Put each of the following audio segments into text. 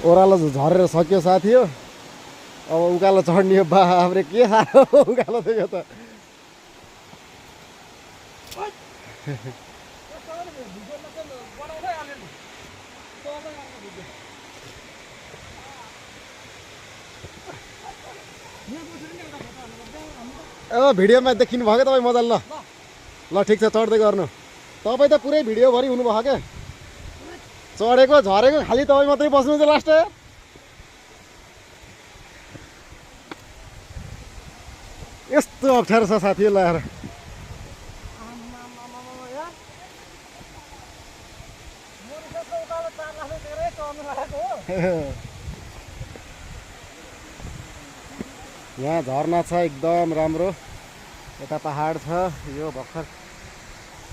ओह्रालो झरेर सक्यो साथी हो। अब उकालो चढ्ने हो। बाफ्रे के साह्रो उकालो थियो त। भिडियोमा देखिनु भयो क्या तपाईँ मजाले। ल ल ठिक छ चढ्दै गर्नु। तपाईँ त पुरै भिडियोभरि हुनुभयो क्या। चढेको झरेको खालि तपाईँ मात्रै बस्नुहुन्छ लास्ट। यस्तो अप्ठ्यारो छ साथी लगाएर। यहाँ झरना छ एकदम राम्रो। यता पहाड छ। यो भर्खर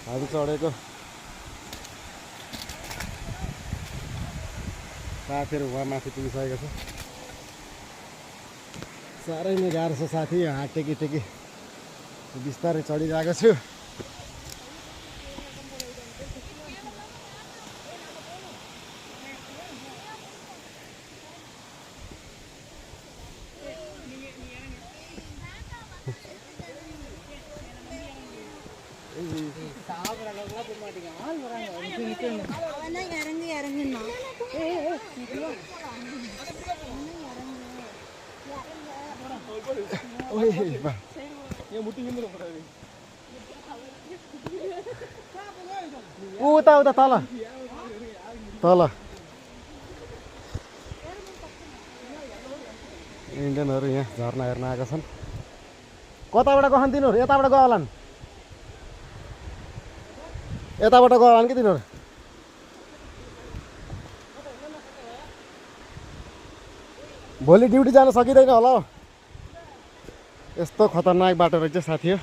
हामी चढेको। साथीहरू उहाँ माथि पुगिसकेको छ। साह्रै नै गाह्रो छ साथी। हात टेकी टेकी बिस्तारै चढिरहेको छु। उता उता तल तल इन्डियनहरू यहाँ झर्ना हेर्न आएका छन्। कताबाट गछन् तिनीहरू? यताबाट गयो होलान्। यताबाट गयो होलान् कि तिनीहरू। भोलि ड्युटी जान सकिँदैन होला हौ। यस्तो खतरनाक बाटो रहेछ साथी हो।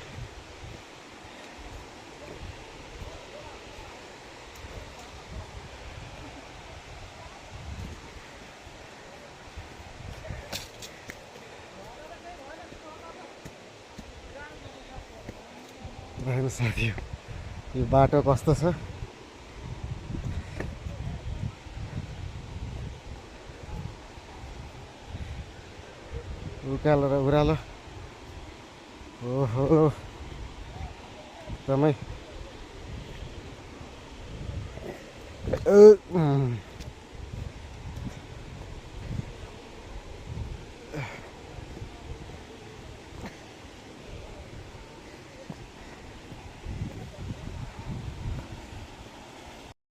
साथी हो यो बाटो कस्तो छ। उकालो र उरालो। ओहो एकदमै